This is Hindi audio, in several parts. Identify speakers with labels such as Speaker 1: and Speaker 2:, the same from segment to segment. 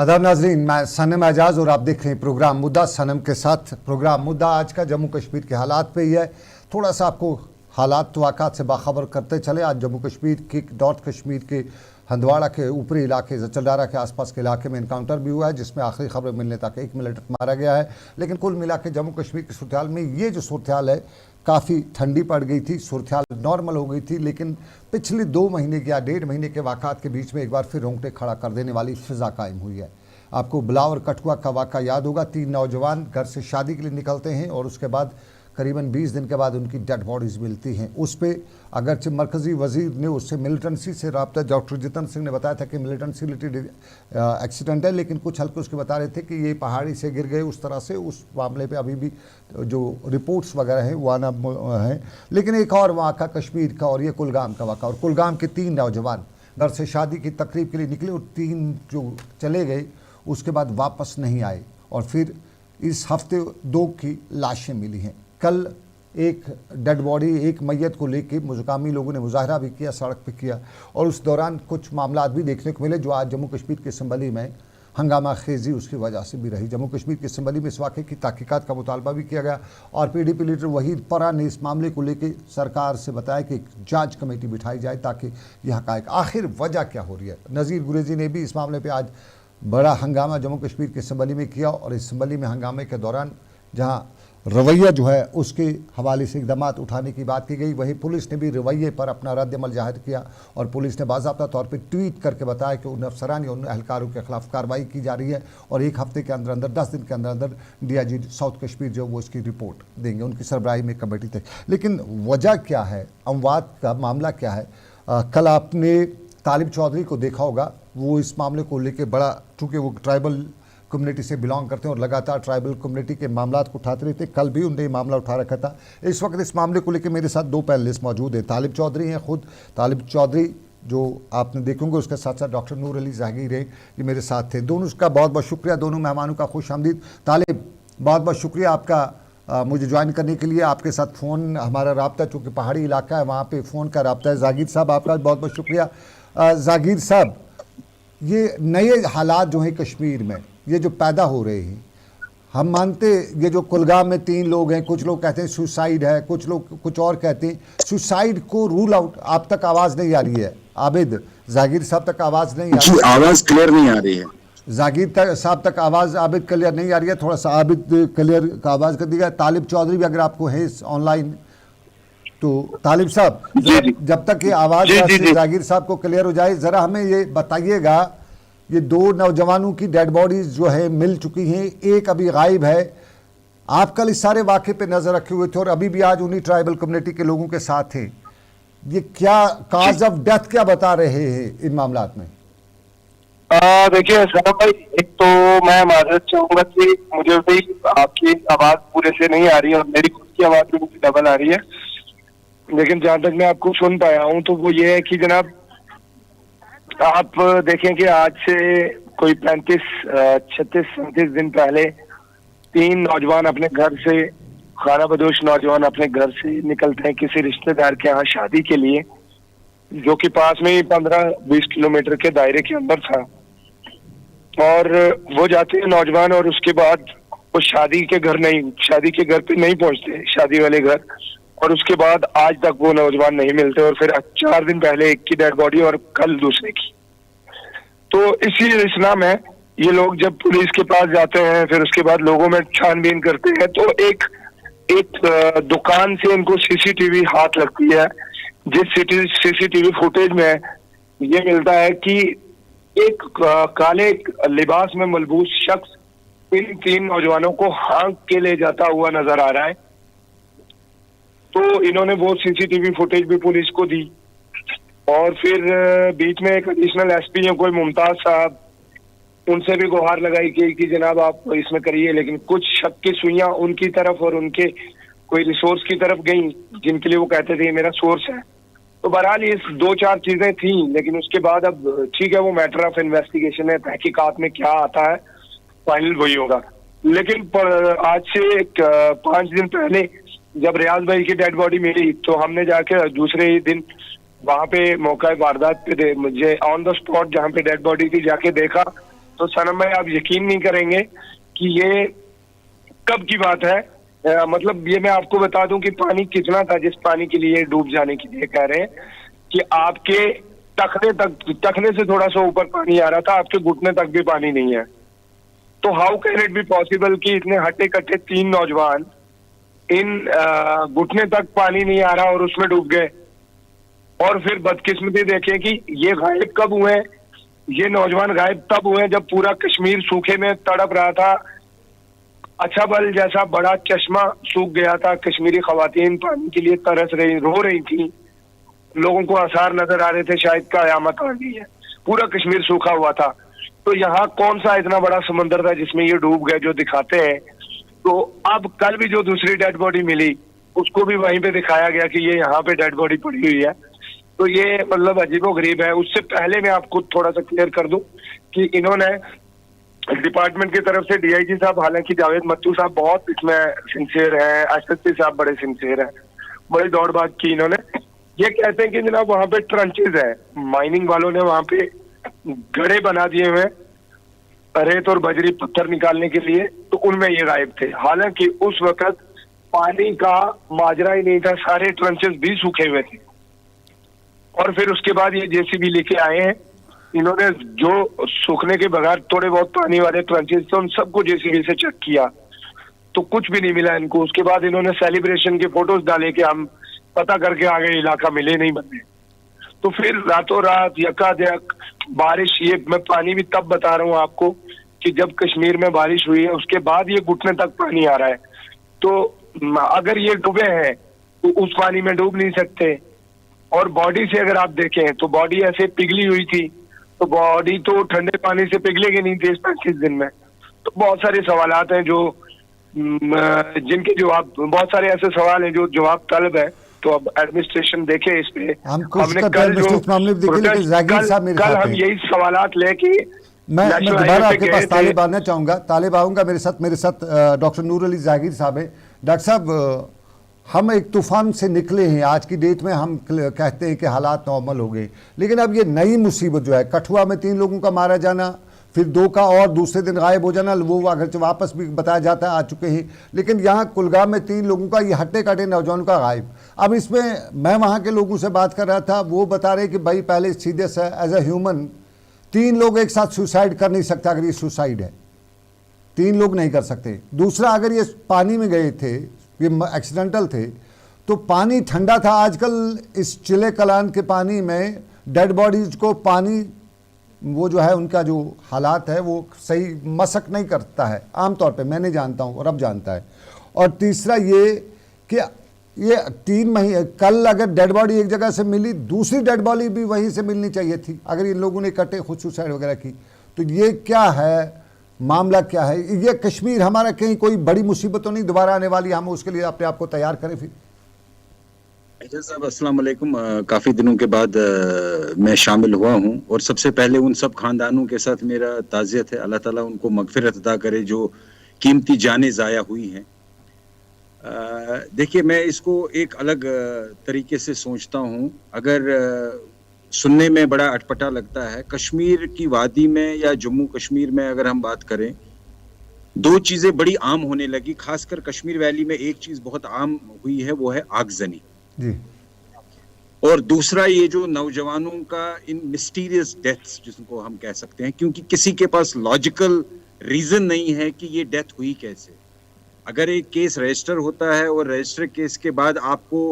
Speaker 1: आदाब नाजरीन, मैं सनम एजाज और आप देख रहे हैं प्रोग्राम मुद्दा सनम के साथ। प्रोग्राम मुद्दा आज का जम्मू कश्मीर के हालात पे ही है। थोड़ा सा आपको हालात वाक़ात से बाखबर करते चले। आज जम्मू कश्मीर के नॉर्थ कश्मीर के हंदवाड़ा के ऊपरी इलाके जचलडारा के आसपास के इलाके में इनकाउंटर भी हुआ है, जिसमें आखिरी खबर मिलने तक एक मिलिटेंट मारा गया है। लेकिन कुल मिला के जम्मू कश्मीर की सूरत हाल में ये जो सूरत हाल है, काफ़ी ठंडी पड़ गई थी, सूरत हाल नॉर्मल हो गई थी। लेकिन पिछले 2 महीने या 1.5 महीने के वाक़ात के बीच में एक बार फिर रोंगटे खड़ा कर देने वाली फ़िज़ा कायम हुई है। आपको बिलावर कठुआ का वाक़ा याद होगा। 3 नौजवान घर से शादी के लिए निकलते हैं और उसके बाद करीबन 20 दिन के बाद उनकी डेड बॉडीज़ मिलती हैं। उस पर अगरचे मरकज़ी वज़ीर ने उससे मिलिटेंसी से रब्ता, डॉक्टर जितेंद्र सिंह ने बताया था कि मिलिटेंसी रिलेटेड एक्सीडेंट है, लेकिन कुछ हल्के उसके बता रहे थे कि ये पहाड़ी से गिर गए। उस तरह से उस मामले पे अभी भी जो रिपोर्ट्स वगैरह हैं वो आना हैं। लेकिन एक और वाक़ा कश्मीर का, और ये कुलगाम का वाक़ा। और कुलगाम के 3 नौजवान घर से शादी की तकरीब के लिए निकले और 3 जो चले गए उसके बाद वापस नहीं आए। और फिर इस हफ्ते 2 की लाशें मिली हैं। कल एक डेड बॉडी, एक मैयत को लेके मुकामी लोगों ने मुजाहरा भी किया, सड़क पे किया। और उस दौरान कुछ मामला भी देखने को मिले जो आज जम्मू कश्मीर के संबली में हंगामा खेजी उसकी वजह से भी रही। जम्मू कश्मीर के संबली में इस वाक़े की तहकीकात का मुतालबा भी किया गया और PDP लीडर वहीद परा ने इस मामले को लेकर सरकार से बताया कि एक जांच कमेटी बिठाई जाए ताकि यह हक़ाइक़ आखिर वजह क्या हो रही है। नज़ीर गुरेजी ने भी इस मामले पर आज बड़ा हंगामा जम्मू कश्मीर के संबली में किया और इस संबली में हंगामे के दौरान जहां रवैया जो है उसके हवाले से इक़दाम उठाने की बात की गई, वहीं पुलिस ने भी रवैये पर अपना रद्द-ए-अमल ज़ाहिर किया। और पुलिस ने बाज़ाब्ता तौर पर ट्वीट करके बताया कि उन अफसरान या उन एहलकारों के खिलाफ कार्रवाई की जा रही है और 1 हफ्ते के अंदर अंदर 10 दिन के अंदर अंदर DIG साउथ कश्मीर जो वो इसकी रिपोर्ट देंगे। उनकी सरबराही में कमेटी तक। लेकिन वजह क्या है, अमवात का मामला क्या है? कल आपने तालिब चौधरी को देखा होगा, वो इस मामले को लेके बड़ा, चूँकि वो ट्राइबल कम्युनिटी से बिलोंग करते हैं और लगातार ट्राइबल कम्युनिटी के मामला को उठाते रहते। कल भी उन्होंने ये मामला उठा रखा था। इस वक्त इस मामले को लेकर मेरे साथ 2 पैनलिस्ट मौजूद हैं। तालिब चौधरी हैं, खुद तालिब चौधरी जो आपने देखेंगे, उसके साथ साथ डॉक्टर नूर अली जहांगीर है, ये मेरे साथ थे। दोनों का बहुत बहुत शुक्रिया, दोनों मेहमानों का खुश आमदीद। तालिब, बहुत बहुत शुक्रिया आपका मुझे ज्वाइन करने के लिए। आपके साथ फ़ोन हमारा रब्ता, चूँकि पहाड़ी इलाका है वहाँ पर फ़ोन का रब्ता है। जहांगीर साहब, आपका बहुत बहुत शुक्रिया। जहांगीर साहब, ये नए हालात जो हैं कश्मीर में, ये जो पैदा हो रहे हैं, हम मानते ये जो कुलगाम में 3 लोग हैं, कुछ लोग कहते हैं सुसाइड है, कुछ लोग कुछ और कहते हैं। सुसाइड को रूल आउट, आप तक आवाज़ नहीं आ रही है। आबिद, जहांगीर साहब तक आवाज़ नहीं आ रही है।
Speaker 2: आवाज़ क्लियर नहीं आ रही है।
Speaker 1: जहांगीर साहब तक आवाज़ आबिद क्लियर नहीं आ रही है। थोड़ा सा आबिद क्लियर का आवाज़ कर दीजिएगा। तालिब चौधरी भी अगर आपको है ऑनलाइन तो तालिब साहब, जब तक ये आवाज़ जहांगीर साहब को क्लियर हो जाए, ज़रा हमें ये बताइएगा, ये 2 नौजवानों की डेड बॉडीज जो है मिल चुकी हैं, एक अभी गायब है। आप कल इस सारे वाक़े पे नज़र रखे हुए थे और अभी भी आज उन्हीं ट्राइबल कम्युनिटी के लोगों के साथ हैं। ये क्या काज ऑफ डेथ क्या बता रहे हैं इन मामलात में?
Speaker 2: देखिए सना भाई, एक तो मैं माजरत चाहूंगा कि मुझे भी आपकी आवाज़ पूरे से नहीं आ रही है और मेरी खुद की आवाज़ भी मुझे डबल आ रही है। लेकिन जहाँ तक मैं आपको सुन पाया हूँ तो वो ये है कि जनाब, आप देखें कि आज से कोई 36-37 दिन पहले 3 नौजवान अपने घर से, खानाबदोश नौजवान अपने घर से निकलते हैं किसी रिश्तेदार के यहाँ शादी के लिए, जो कि पास में ही 15-20 किलोमीटर के दायरे के अंदर था। और वो जाते हैं नौजवान और उसके बाद वो शादी के घर पे नहीं पहुंचते, शादी वाले घर। और उसके बाद आज तक वो नौजवान नहीं मिलते और फिर 4 दिन पहले एक की डेड बॉडी और कल दूसरे की। तो इसी रिश्ना में ये लोग जब पुलिस के पास जाते हैं, फिर उसके बाद लोगों में छानबीन करते हैं, तो एक दुकान से इनको CCTV हाथ लगती है, जिस CCTV फुटेज में ये मिलता है कि एक काले लिबास में मलबूस शख्स इन 3 नौजवानों को हाँक के ले जाता हुआ नजर आ रहा है। तो इन्होंने वो CCTV फुटेज भी पुलिस को दी और फिर बीच में एक एडिशनल SP हैं कोई मुमताज साहब, उनसे भी गुहार लगाई कि जनाब आप इसमें करिए। लेकिन कुछ शक की सुइयां उनकी तरफ और उनके कोई रिसोर्स की तरफ गई, जिनके लिए वो कहते थे ये मेरा सोर्स है। तो बहरहाल ये 2-4 चीजें थी, लेकिन उसके बाद अब ठीक है, वो मैटर ऑफ इन्वेस्टिगेशन है, तहकीकात में क्या आता है फाइनल वही होगा। लेकिन आज से 5 दिन पहले जब रियाज भाई की डेड बॉडी मिली तो हमने जाके दूसरे ही दिन वहां पे मौका वारदात पे मुझे ऑन द स्पॉट जहाँ पे डेड बॉडी थी जाके देखा, तो सनम भाई आप यकीन नहीं करेंगे कि ये कब की बात है। मतलब ये मैं आपको बता दूं कि पानी कितना था, जिस पानी के लिए डूब जाने के लिए कह रहे हैं कि आपके टखने से थोड़ा सा ऊपर पानी आ रहा था, आपके घुटने तक भी पानी नहीं है। तो how can it be possible कि इतने हट्टे कट्टे 3 नौजवान इन घुटने तक पानी नहीं आ रहा और उसमें डूब गए। और फिर बदकिस्मती देखें कि ये गायब कब हुए। ये नौजवान गायब तब हुए जब पूरा कश्मीर सूखे में तड़प रहा था। अच्छा बल जैसा बड़ा चश्मा सूख गया था, कश्मीरी खवातीन पानी के लिए तरस रही, रो रही थी, लोगों को आसार नजर आ रहे थे शायद कयामत आ गई है, पूरा कश्मीर सूखा हुआ था। तो यहाँ कौन सा इतना बड़ा समंदर था जिसमें ये डूब गए जो दिखाते हैं। तो अब कल भी जो दूसरी डेड बॉडी मिली उसको भी वहीं पे दिखाया गया कि ये यहाँ पे डेड बॉडी पड़ी हुई है। तो ये मतलब अजीबोगरीब है। उससे पहले मैं आपको थोड़ा सा क्लियर कर दूं कि इन्होंने डिपार्टमेंट की तरफ से डीआईजी साहब, हालांकि जावेद मत्तू साहब बहुत इसमें सिंसियर है, एसएसपी साहब बड़े सिंसियर है, बड़ी दौड़ भाग की इन्होंने। ये कहते हैं कि जनाब वहां पे ट्रंचेज है, माइनिंग वालों ने वहां पे गड्ढे बना दिए हुए रेत और बजरी पत्थर निकालने के लिए, तो उनमें ये गायब थे। हालांकि उस वक्त पानी का माजरा ही नहीं था, सारे ट्रंचेस भी सूखे हुए थे। और फिर उसके बाद ये जेसीबी लेके आए हैं, इन्होंने जो सूखने के बगैर थोड़े बहुत पानी वाले ट्रंचेस थे उन सबको जेसीबी से चेक किया तो कुछ भी नहीं मिला इनको। उसके बाद इन्होंने सेलिब्रेशन के फोटोज डाले कि हम पता करके आ गए, इलाका मिले नहीं बंदे। तो फिर रातों रात यकायक बारिश, ये मैं पानी भी तब बता रहा हूँ आपको कि जब कश्मीर में बारिश हुई है उसके बाद ये घुटने तक पानी आ रहा है। तो अगर ये डूबे हैं तो उस पानी में डूब नहीं सकते। और बॉडी से अगर आप देखें तो बॉडी ऐसे पिघली हुई थी, तो बॉडी तो ठंडे पानी से पिघलेगी नहीं 30-35 दिन में। तो बहुत सारे सवालात हैं जो जिनके जवाब, बहुत सारे ऐसे सवाल हैं जो जवाब तलब है। तो अब एडमिनिस्ट्रेशन देखे इस पे। हमने कल जो कल हम यही सवालात लेके
Speaker 1: मैं दोबारा आपके पास तालिब आना चाहूंगा, तालिब आऊंगा। मेरे साथ डॉक्टर नूर अली जागीर साहब है। डॉक्टर साहब, हम एक तूफान से निकले हैं, आज की डेट में हम कहते हैं कि हालात नॉर्मल हो गए, लेकिन अब ये नई मुसीबत जो है, कठुआ में 3 लोगों का मारा जाना, फिर 2 का और दूसरे दिन गायब हो जाना, वो अगर वापस भी बताया जाता है आ चुके हैं, लेकिन यहाँ कुलगाम में 3 लोगों का, ये हट्टे कट्टे नौजवानों का गायब। अब इसमें मैं वहाँ के लोगों से बात कर रहा था, वो बता रहे कि भाई पहले सीधे से एज ए ह्यूमन 3 लोग एक साथ सुसाइड कर नहीं सकते। अगर ये सुसाइड है 3 लोग नहीं कर सकते। दूसरा, अगर ये पानी में गए थे, ये एक्सीडेंटल थे, तो पानी ठंडा था। आजकल इस चिले कलान के पानी में डेड बॉडीज को पानी, वो जो है उनका जो हालात है वो सही मशक नहीं करता है आमतौर पे, मैं नहीं जानता हूँ और अब जानता है। और तीसरा ये कि ये 3 महीने, कल अगर डेड बॉडी एक जगह से मिली, दूसरी डेड बॉडी भी वहीं से मिलनी चाहिए थी अगर इन लोगों ने इकट्ठे खुद सुसाइड वगैरह की। तो ये क्या है, मामला क्या है? ये कश्मीर हमारा कहीं कोई बड़ी मुसीबत तो नहीं दोबारा आने वाली, हम उसके लिए अपने आप को तैयार करें फिर?
Speaker 3: एजाज साहब अस्सलाम वालेकुम। काफ़ी दिनों के बाद मैं शामिल हुआ हूं और सबसे पहले उन सब खानदानों के साथ मेरा ताज़ियत है। अल्लाह ताला उनको मगफिरत अता करे जो कीमती जानें ज़ाया हुई हैं। देखिए, मैं इसको एक अलग तरीके से सोचता हूं। अगर सुनने में बड़ा अटपटा लगता है, कश्मीर की वादी में या जम्मू कश्मीर में अगर हम बात करें, 2 चीज़ें बड़ी आम होने लगी। खासकर कश्मीर वैली में एक चीज़ बहुत आम हुई है, वो है आगजनी
Speaker 1: जी।
Speaker 3: और दूसरा ये जो नौजवानों का इन मिस्टीरियस डेथ्स जिसको हम कह सकते हैं, क्योंकि किसी के पास लॉजिकल रीजन नहीं है कि ये डेथ हुई कैसे। अगर एक केस रजिस्टर होता है और रजिस्टर केस के बाद आपको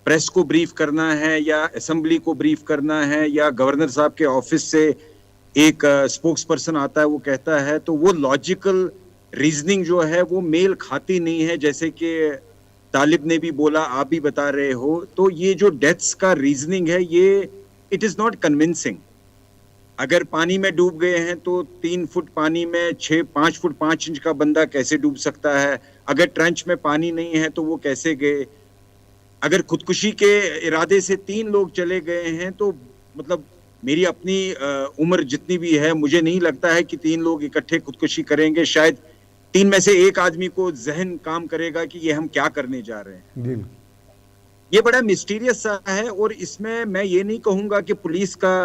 Speaker 3: प्रेस को ब्रीफ करना है या असेंबली को ब्रीफ करना है या गवर्नर साहब के ऑफिस से एक स्पोक्स पर्सन आता है वो कहता है, तो वो लॉजिकल रीजनिंग जो है वो मेल खाती नहीं है। जैसे कि तालिब ने भी बोला, आप भी बता रहे हो, तो ये जो डेथ्स का रीजनिंग है ये इट इज़ नॉट कन्विंसिंग। अगर पानी में डूब गए हैं तो 3 फुट पानी में 5 फुट 5 इंच का बंदा कैसे डूब सकता है? अगर ट्रंच में पानी नहीं है तो वो कैसे गए? अगर खुदकुशी के इरादे से 3 लोग चले गए हैं तो मतलब मेरी अपनी उम्र जितनी भी है, मुझे नहीं लगता है कि 3 लोग इकट्ठे खुदकुशी करेंगे। शायद 3 में से एक आदमी को जहन काम करेगा कि ये हम क्या करने जा रहे हैं। ये बड़ा मिस्टीरियस सा है और इसमें मैं ये नहीं कहूँगा कि पुलिस का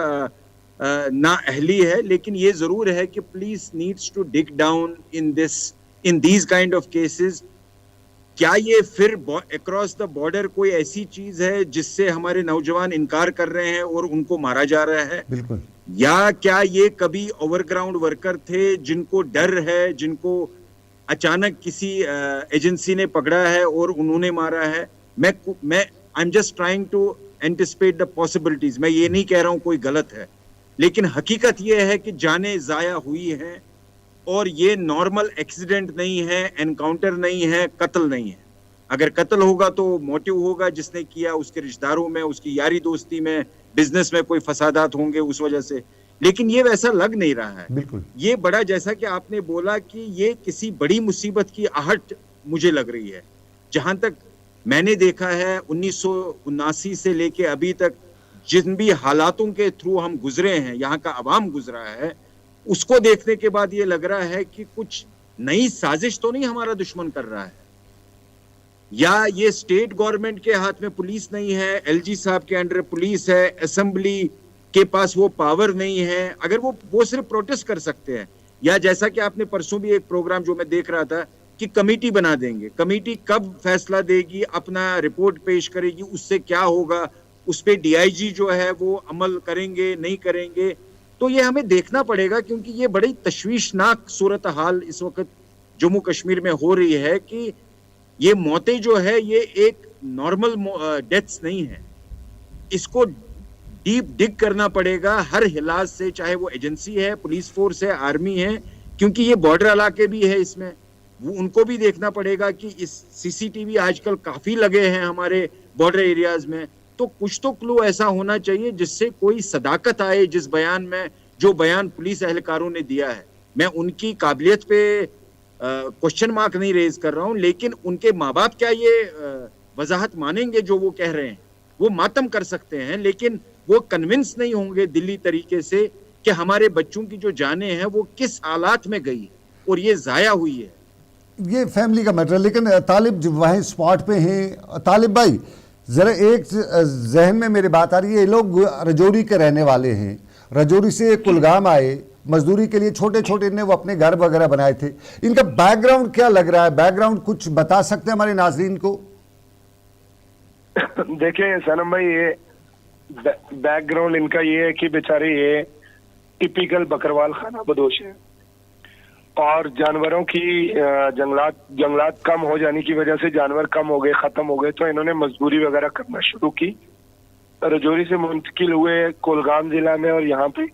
Speaker 3: नाअहली है, लेकिन ये जरूर है कि police needs to dig down in these kind of cases. क्या ये फिर अक्रॉस द बॉर्डर कोई ऐसी चीज है जिससे हमारे नौजवान इनकार कर रहे हैं और उनको मारा जा रहा है?
Speaker 1: बिल्कुल।
Speaker 3: या क्या ये कभी ओवरग्राउंड वर्कर थे जिनको डर है, जिनको अचानक किसी एजेंसी ने पकड़ा है और उन्होंने मारा है? मैं I am just trying to anticipate the possibilities. मैं ये नहीं कह रहा हूं कोई गलत है, लेकिन हकीकत ये है कि जानें जाया हुई हैं और ये नॉर्मल एक्सीडेंट नहीं है, एनकाउंटर नहीं है, कत्ल नहीं है। अगर कत्ल होगा तो मोटिव होगा जिसने किया, उसके रिश्तेदारों में, उसकी यारी दोस्ती में, बिजनेस में कोई फसादात होंगे उस वजह से, लेकिन ये वैसा लग नहीं रहा है।
Speaker 1: बिल्कुल।
Speaker 3: ये बड़ा, जैसा कि आपने बोला कि ये किसी बड़ी मुसीबत की आहट मुझे लग रही है। जहां तक मैंने देखा है 1979 से लेके अभी तक जिन भी हालातों के थ्रू हम गुजरे हैं, यहाँ का अवाम गुजरा है, उसको देखने के बाद ये लग रहा है कि कुछ नई साजिश तो नहीं हमारा दुश्मन कर रहा है, या ये स्टेट गवर्नमेंट के हाथ में पुलिस नहीं है, एलजी साहब के अंडर पुलिस है, असेंबली के पास वो पावर नहीं है। अगर वो सिर्फ प्रोटेस्ट कर सकते हैं, या जैसा कि आपने परसों भी एक प्रोग्राम जो मैं देख रहा था कि कमेटी बना देंगे, कमेटी कब फैसला देगी, अपना रिपोर्ट पेश करेगी, उससे क्या होगा, उस पे डीआईजी जो है वो अमल करेंगे नहीं करेंगे, तो ये हमें देखना पड़ेगा। क्योंकि ये बड़ी तशवीशनाक सूरत हाल इस वक्त जम्मू कश्मीर में हो रही है कि ये मौतें जो है ये एक नॉर्मल डेथ्स नहीं है, इसको डीप डिग करना पड़ेगा हर हिलाज से, चाहे वो एजेंसी है, पुलिस फोर्स है, आर्मी है, क्योंकि ये बॉर्डर इलाके भी है, इसमें वो उनको भी देखना पड़ेगा कि इस सीसीटीवी आजकल काफी लगे हैं हमारे बॉर्डर एरियाज में, तो कुछ तो क्लू ऐसा होना चाहिए जिससे कोई सदाकत आए जिस बयान में, जो बयान पुलिस एहलकारों ने दिया है। मैं उनकी काबिलियत पे क्वेश्चन मार्क नहीं रेज कर रहा हूं, लेकिन उनके माँ बाप क्या ये वजाहत मानेंगे जो वो कह रहे हैं? वो मातम कर सकते हैं, लेकिन वो कन्विंस नहीं होंगे दिल्ली तरीके से कि हमारे बच्चों की जो जानें हैं वो किस हालात में गई और ये जाया हुई है।
Speaker 1: ये फैमिली का मैटर। लेकिन तालिब जो वहीं स्पॉट पे हैं, तालिब भाई जरा एक जहन में मेरी बात आ रही है, ये लोग रजौरी के रहने वाले हैं, रजौरी से कुलगाम आए मजदूरी के लिए, छोटे छोटे ने वो अपने घर वगैरह बनाए थे, इनका बैकग्राउंड क्या लग रहा है? बैकग्राउंड कुछ बता सकते हैं हमारे नाजरीन को?
Speaker 2: देखिए सनम भाई, ये बैकग्राउंड इनका ये है कि बेचारे ये टिपिकल बकरवाल खाना बदोश है, और जानवरों की जंगलात कम हो जाने की वजह से जानवर कम हो गए, खत्म हो गए, तो इन्होंने मजदूरी वगैरह करना शुरू की। रजौरी से मुंतकिल हुए कुलगाम जिला में, और यहाँ पे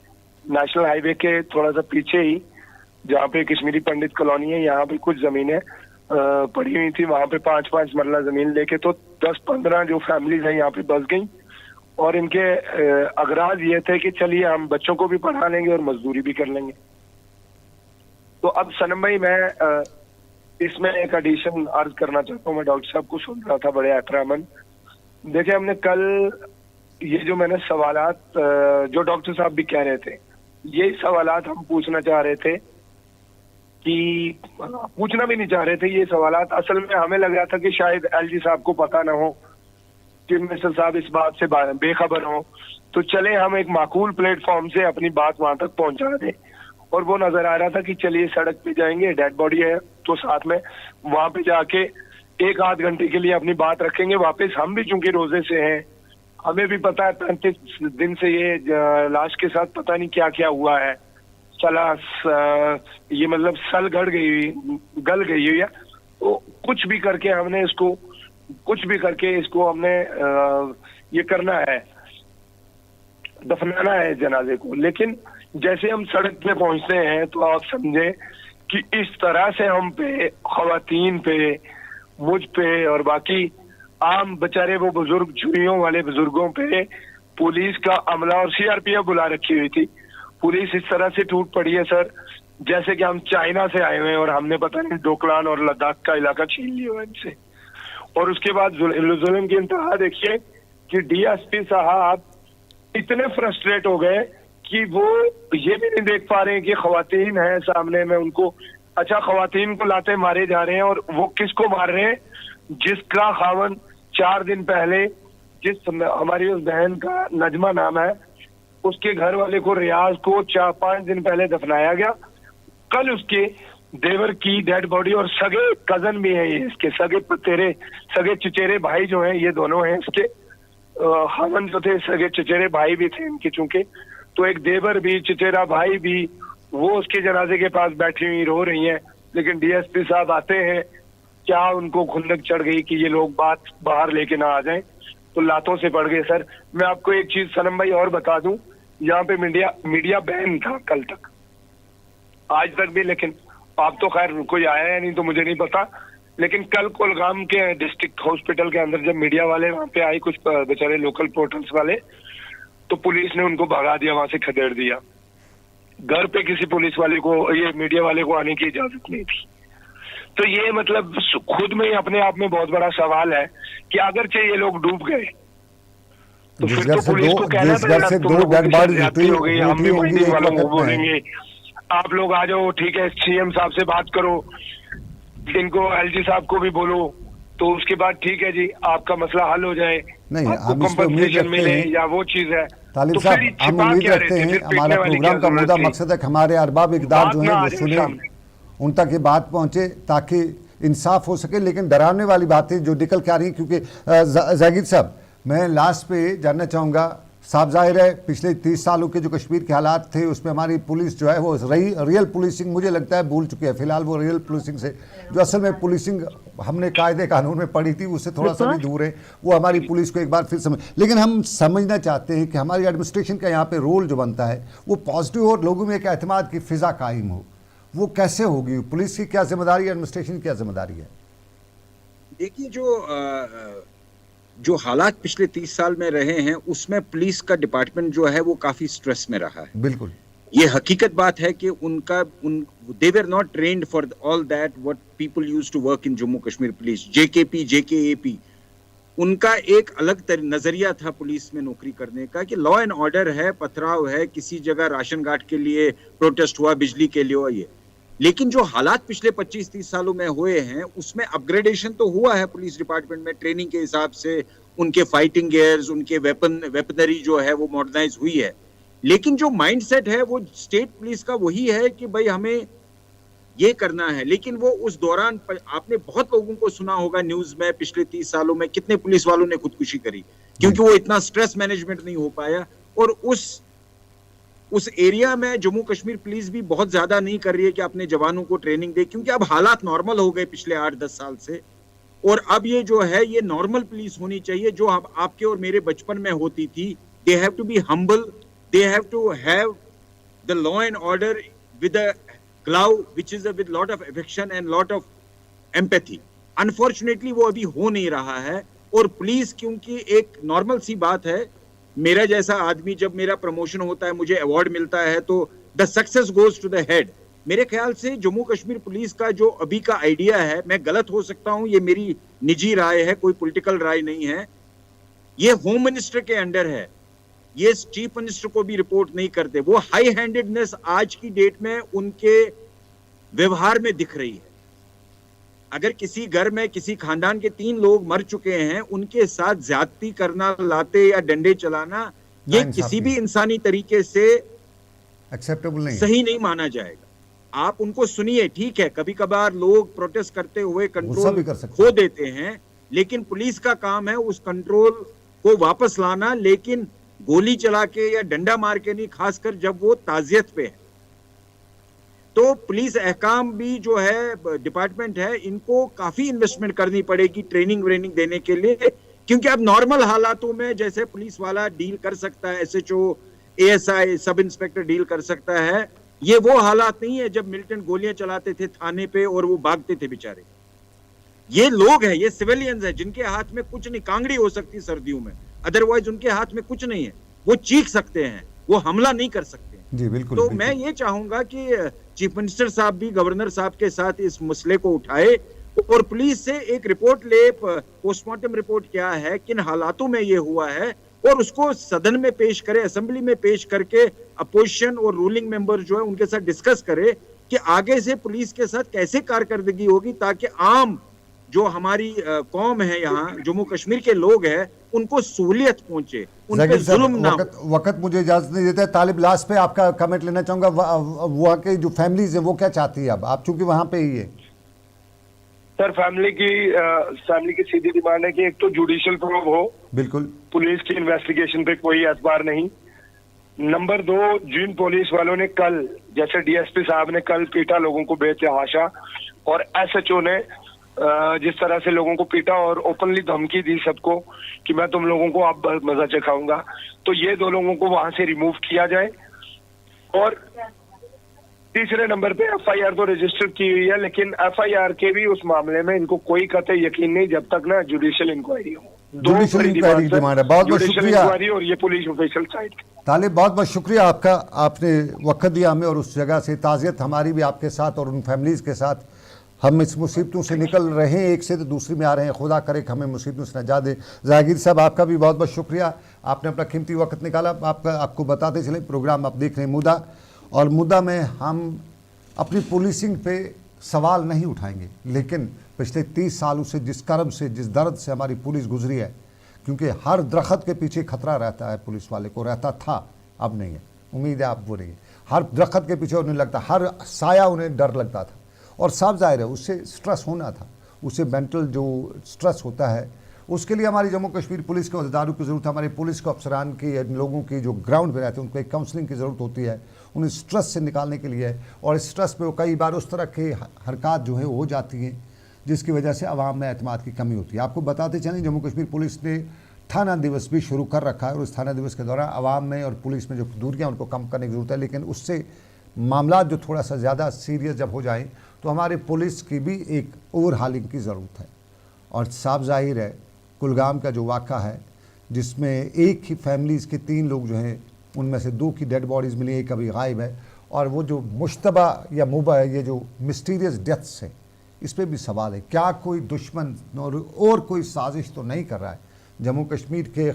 Speaker 2: नेशनल हाईवे के थोड़ा सा पीछे ही जहाँ पे कश्मीरी पंडित कॉलोनी है, यहाँ पे कुछ जमीनें पड़ी हुई थी, वहां पे 5-5 मरला जमीन लेके तो 10-15 जो फैमिलीज हैं यहाँ पे बस गई, और इनके अगराज ये थे कि चलिए हम बच्चों को भी पढ़ा लेंगे और मजदूरी भी कर लेंगे। तो अब सनम भाई मैं इसमें एक एडिशन अर्ज करना चाहता हूँ। मैं डॉक्टर साहब को सुन रहा था बड़े एहतरामन। देखिए, हमने कल ये जो मैंने सवालात जो डॉक्टर साहब भी कह रहे थे, ये सवालात हम पूछना चाह रहे थे कि पूछना भी नहीं चाह रहे थे ये सवालात। असल में हमें लग रहा था कि शायद एलजी साहब को पता ना हो, चीफ मिनिस्टर साहब इस बात से बेखबर हो, तो चले हम एक माकूल प्लेटफॉर्म से अपनी बात वहां तक पहुंचा दें। और वो नजर आ रहा था कि चलिए सड़क पे जाएंगे, डेड बॉडी है तो साथ में वहां पे जाके 1-8 घंटे के लिए अपनी बात रखेंगे। वापस हम भी चूंकि रोजे से हैं, हमें भी पता है 35 दिन से ये लाश के साथ पता नहीं क्या क्या हुआ है, चला ये मतलब सल गल गई हुई है, तो कुछ भी करके इसको हमने ये करना है, दफनाना है जनाजे को। लेकिन जैसे हम सड़क पे पहुंचते हैं तो आप समझे कि इस तरह से हम पे, खवातीन पे, मुझ पे और बाकी आम बेचारे वो बुजुर्ग, चुनियों वाले बुजुर्गों पे पुलिस का अमला और सीआरपीएफ बुला रखी हुई थी। पुलिस इस तरह से टूट पड़ी है सर, जैसे कि हम चाइना से आए हुए हैं और हमने पता नहीं डोकलान और लद्दाख का इलाका छीन लिया हुआ इनसे। और उसके बाद जुल्म की इंतहा देखिए कि डीएसपी साहब इतने फ्रस्ट्रेट हो गए कि वो ये भी नहीं देख पा रहे हैं कि खवातीन है सामने में, उनको अच्छा खवातीन को लाते मारे जा रहे हैं, और वो किसको मार रहे हैं? जिसका खावन 4 दिन पहले, जिस हमारी उस बहन का नजमा नाम है, उसके घर वाले को, रियाज को 4-5 दिन पहले दफनाया गया। कल उसके देवर की डेड बॉडी, और सगे कजन भी है ये इसके, सगे चचेरे भाई जो हैं, ये दोनों हैं इसके, हमन जो थे सगे चचेरे भाई भी थे इनके, चूंकि तो एक देवर भी चचेरा भाई भी, वो उसके जनाजे के पास बैठी हुई रो रही हैं। लेकिन डीएसपी साहब आते हैं, क्या उनको खुंदक चढ़ गई कि ये लोग बात बाहर लेके ना आ जाएं, तो लातों से पड़ गए। सर मैं आपको एक चीज सनम भाई और बता दूं, यहाँ पे मीडिया बैन था कल तक, आज तक भी, लेकिन आप तो खैर कोई आया है नहीं तो मुझे नहीं पता। लेकिन कल कोलगाम के डिस्ट्रिक्ट हॉस्पिटल के अंदर जब मीडिया वाले वहां पे आए, कुछ बेचारे लोकल पोर्टल्स वाले, तो पुलिस ने उनको भगा दिया, वहां से खदेड़ दिया। घर पे किसी पुलिस वाले को, ये मीडिया वाले को आने की इजाजत नहीं थी। तो ये मतलब खुद में ही अपने आप में बहुत बड़ा सवाल है कि अगर ये लोग डूब गए तो
Speaker 1: जिस
Speaker 2: फिर
Speaker 1: घर
Speaker 2: तो
Speaker 1: से
Speaker 2: पुलिस को कहना
Speaker 1: जिस घर से
Speaker 2: तुम
Speaker 1: दो
Speaker 2: लोगों
Speaker 1: डेड
Speaker 2: के साथ
Speaker 1: बॉडीज
Speaker 2: ज्यादती हो गई, हम भी
Speaker 1: होंगी
Speaker 2: माइनिंग
Speaker 1: एक
Speaker 2: वालों को
Speaker 1: वक्त में,
Speaker 2: बोलेंगे आप लोग आ जाओ, ठीक है सीएम साहब से बात करो, इनको एलजी साहब को भी बोलो, तो उसके बाद ठीक है जी आपका मसला हल हो जाए,
Speaker 1: नहीं,
Speaker 2: आपको
Speaker 1: हम इस पे उम्मीद
Speaker 2: कंपनसेशन
Speaker 1: रखते
Speaker 2: मिले
Speaker 1: हैं।
Speaker 2: या वो चीज है।
Speaker 1: तालिब
Speaker 2: तो
Speaker 1: साहब,
Speaker 2: फिर
Speaker 1: हम
Speaker 2: छिपा
Speaker 1: उम्मीद
Speaker 2: क्या
Speaker 1: रखते
Speaker 2: रहे थे,
Speaker 1: हैं,
Speaker 2: फिर
Speaker 1: हमारा
Speaker 2: पीटने वाली
Speaker 1: प्रोग्राम
Speaker 2: क्या
Speaker 1: का
Speaker 2: जरूरत
Speaker 1: मुद्दा
Speaker 2: थी?
Speaker 1: मकसद है कि हमारे अरबाब इक़दार
Speaker 2: बात
Speaker 1: जो
Speaker 2: ना
Speaker 1: हैं
Speaker 2: आ
Speaker 1: वो
Speaker 2: जाए
Speaker 1: सुने,
Speaker 2: सामने।
Speaker 1: उन तक ये बात पहुंचे ताकि इंसाफ हो सके। लेकिन डरावने वाली बातें जो निकल के आ रही हैं, क्योंकि जाकिर साहब मैं लास्ट पे जानना चाहूँगा, साफ जाहिर है पिछले 30 सालों के जो कश्मीर के हालात थे उसमें हमारी पुलिस जो है वो रियल पुलिसिंग मुझे लगता है भूल चुकी है। फिलहाल वो रियल पुलिसिंग से जो असल में पुलिसिंग हमने कायदे कानून में पढ़ी थी उससे थोड़ा सा भी दूर है, वो हमारी पुलिस को एक बार फिर समझ। लेकिन हम समझना चाहते हैं कि हमारी एडमिनिस्ट्रेशन का यहाँ पे रोल जो बनता है वो पॉजिटिव और लोगों में एक एतमाद की फ़िज़ा कायम हो, वो कैसे होगी? पुलिस की क्या जिम्मेदारी है, एडमिनिस्ट्रेशन की क्या जिम्मेदारी है?
Speaker 3: देखिए, जो हालात पिछले 30 साल में रहे हैं उसमें पुलिस का डिपार्टमेंट जो है वो काफी स्ट्रेस में रहा है।
Speaker 1: बिल्कुल,
Speaker 3: ये हकीकत बात है कि they were not trained for all that what people used to work in Jammu Kashmir police, JKP, JKAP. उनका एक अलग नजरिया था पुलिस में नौकरी करने का कि लॉ एंड ऑर्डर है, पथराव है, किसी जगह राशन कार्ड के लिए प्रोटेस्ट हुआ, बिजली के लिए हुआ ये। लेकिन जो हालात पिछले 25-30 सालों में हुए हैं उसमें अपग्रेडेशन तो हुआ है पुलिस डिपार्टमेंट में, ट्रेनिंग के हिसाब से उनके फाइटिंग गियर्स, उनके वेपनरी जो है वो मॉडर्नाइज हुई है। लेकिन जो माइंडसेट है वो स्टेट पुलिस का वही है कि भाई हमें ये करना है। लेकिन वो उस दौरान आपने बहुत लोगों को सुना होगा न्यूज में, पिछले 30 सालों में कितने पुलिस वालों ने खुदकुशी करी क्योंकि वो इतना स्ट्रेस मैनेजमेंट नहीं हो पाया। और उस एरिया में जम्मू कश्मीर पुलिस भी बहुत ज्यादा नहीं कर रही है कि अपने जवानों को ट्रेनिंग दे, क्योंकि अब हालात नॉर्मल हो गए पिछले 8-10 साल से। और अब ये जो है ये नॉर्मल पुलिस होनी चाहिए जो आपके और मेरे बचपन में होती थी। They have to be humble, they have to have the law and order with a glove which is with lot of affection and lot of empathy. Unfortunately वो अभी हो नहीं रहा है। और पुलिस, क्योंकि एक नॉर्मल सी बात है, मेरा जैसा आदमी जब मेरा प्रमोशन होता है, मुझे अवार्ड मिलता है, तो the success goes to the head. मेरे ख्याल से जम्मू कश्मीर पुलिस का जो अभी का आइडिया है, मैं गलत हो सकता हूं, ये मेरी निजी राय है, कोई पॉलिटिकल राय नहीं है, ये होम मिनिस्टर के अंडर है, ये चीफ मिनिस्टर को भी रिपोर्ट नहीं करते। वो हाई हैंडेडनेस आज की डेट में उनके व्यवहार में दिख रही है। अगर किसी घर में किसी खानदान के 3 लोग मर चुके हैं, उनके साथ ज्यादती करना, लाते या डंडे चलाना, ये किसी भी इंसानी तरीके से
Speaker 1: एक्सेप्टेबल नहीं,
Speaker 3: सही नहीं माना जाएगा। आप उनको सुनिए, ठीक है, कभी कभार लोग प्रोटेस्ट करते हुए कंट्रोल खो देते हैं, लेकिन पुलिस का काम है उस कंट्रोल को वापस लाना, लेकिन गोली चला के या डंडा मार के नहीं, खासकर जब वो ताजियत पे है। तो पुलिस अहकाम भी जो है डिपार्टमेंट है, इनको काफी इन्वेस्टमेंट करनी पड़ेगी ट्रेनिंग व्रेनिंग देने के लिए, क्योंकि अब नॉर्मल हालातों में जैसे पुलिस वाला डील कर सकता है, SHO, ASI, sub inspector deal कर सकता है, ये वो हालात नहीं है जब मिलिटेंट गोलियां चलाते थे थाने पे और वो भागते थे बेचारे। ये लोग हैं, ये सिविलियंस हैं जिनके हाथ में कुछ नहीं, कांगड़ी हो सकती है सर्दियों में, अदरवाइज उनके हाथ में कुछ नहीं है, वो चीख सकते हैं, वो हमला नहीं कर सकते।
Speaker 1: जी बिल्कुल।
Speaker 3: तो मैं ये चाहूंगा कि चीफ मिनिस्टर साहब भी गवर्नर साहब के साथ इस मसले को उठाए और पुलिस से एक रिपोर्ट ले, पोस्टमार्टम रिपोर्ट क्या है, किन हालातों में ये हुआ है, और उसको सदन में पेश करे, असेंबली में पेश करके अपोजिशन और रूलिंग मेंबर जो है उनके साथ डिस्कस करे कि आगे से पुलिस के साथ कैसे कारकर्दगी होगी, ताकि आम जो हमारी कौम है, यहाँ जम्मू कश्मीर के लोग हैं, उनको सहूलियत पहुंचे, उन पे
Speaker 1: जाकिर साहब,
Speaker 3: जुल्म ना हो।
Speaker 1: वक्त मुझे इजाजत नहीं देता है। तालिब, लास्ट पे आपका कमेंट लेना चाहूंगा। वहाँ के जो फैमिलीज है वो क्या चाहती है अब, आप चूंकि वहाँ पे ही है?
Speaker 2: सर फैमिली की सीधी डिमांड है कि एक तो जुडिशियल प्रोब हो,
Speaker 1: बिल्कुल।
Speaker 2: पुलिस की इन्वेस्टिगेशन पे कोई एतबार नहीं। नंबर 2, जिन पुलिस वालों ने कल, जैसे डीएसपी साहब ने कल पीटा लोगों को बेतहाशा, और एसएचओ ने जिस तरह से लोगों को पीटा और ओपनली धमकी दी सबको कि मैं तुम लोगों को अब मजा चखाऊंगा, तो ये 2 लोगों को वहां से रिमूव किया जाए। और तीसरे नंबर पे एफआईआर तो रजिस्टर की हुई है, लेकिन एफआईआर के भी उस मामले में इनको कोई कतई यकीन नहीं जब तक ना जुडिशियल इंक्वायरी हो।
Speaker 1: जुडिशियल इंक्वायरी की डिमांड है। बहुत बहुत शुक्रिया
Speaker 2: और ये पुलिस ऑफिशियल साइड।
Speaker 1: तालिब, बहुत बहुत शुक्रिया आपका, आपने वक्त दिया हमें और उस जगह से ताज़ियत हमारी भी आपके साथ और उन फैमिलीज़ के साथ। हम इस मुसीबतों से निकल रहे हैं, एक से तो दूसरी में आ रहे हैं। खुदा करे कि हमें मुसीबतों से नजात दे। जागीर साहब, आपका भी बहुत बहुत शुक्रिया, आपने अपना कीमती वक्त निकाला। आपको बताते चले, प्रोग्राम आप देख रहे हैं मुद्दा, और मुद्दा में हम अपनी पुलिसिंग पे सवाल नहीं उठाएंगे, लेकिन पिछले 30 सालों से जिस कर्म से, जिस दर्द से हमारी पुलिस गुजरी है, क्योंकि हर दरख्त के पीछे खतरा रहता है, पुलिस वाले को रहता था, अब नहीं है, उम्मीद है आप वो नहीं है। हर दरख्त के पीछे उन्हें लगता, हर साया उन्हें डर लगता था, और साफ जाहिर है उससे स्ट्रेस होना था, उससे मेंटल जो स्ट्रेस होता है, उसके लिए हमारी जम्मू कश्मीर पुलिस के अहदेदारों की ज़रूरत है, हमारे पुलिस के अफसरान की, लोगों की जो ग्राउंड पे रहते हैं उनको एक काउंसलिंग की ज़रूरत होती है, उन्हें स्ट्रेस से निकालने के लिए। और स्ट्रेस पे वो कई बार उस तरह के हरकत जो है हो जाती हैं जिसकी वजह से आवाम में एतमाद की कमी होती है। आपको बताते चलें, जम्मू कश्मीर पुलिस ने थाना दिवस भी शुरू कर रखा है, और उस थाना दिवस के दौरान आवाम में और पुलिस में जो दूरियाँ उनको कम करने की ज़रूरत है। लेकिन उससे मामला जो थोड़ा सा ज़्यादा सीरियस जब हो जाएँ तो हमारे पुलिस की भी एक ओवरहालिंग की ज़रूरत है। और साफ जाहिर है, कुलगाम का जो वाक़ा है जिसमें एक ही फैमिलीज़ के 3 लोग जो हैं, उनमें से 2 की डेड बॉडीज़ मिली, एक अभी गायब है, और वो जो मुश्तबा या मुबा है, ये जो मिस्टीरियस डेथ्स है, इस पर भी सवाल है, क्या कोई दुश्मन और कोई साजिश तो नहीं कर रहा है जम्मू कश्मीर के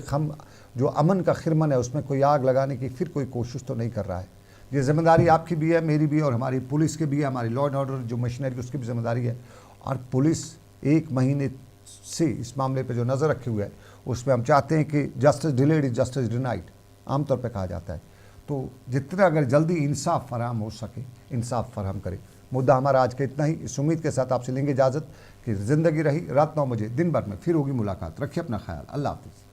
Speaker 1: जो अमन का खिरमन है उसमें कोई आग लगाने की फिर कोई कोशिश तो नहीं कर रहा है। ये जिम्मेदारी आपकी भी है, मेरी भी, और हमारी पुलिस की भी है, हमारी लॉ एंड ऑर्डर जो मशीनरी उसकी भी जिम्मेदारी है। और पुलिस 1 महीने से इस मामले पे जो नज़र रखे हुए है, उसमें हम चाहते हैं कि justice delayed is justice denied, आमतौर पे कहा जाता है। तो जितना अगर जल्दी इंसाफ फराहम हो सके, इंसाफ फराहम करे। मुद्दा हमारा आज का इतना ही। इस उम्मीद के साथ आपसे लेंगे इजाज़त कि ज़िंदगी रही। रात 9 बजे दिन भर में फिर होगी मुलाकात। रखिए अपना ख्याल। अल्लाह हाफ़िज़।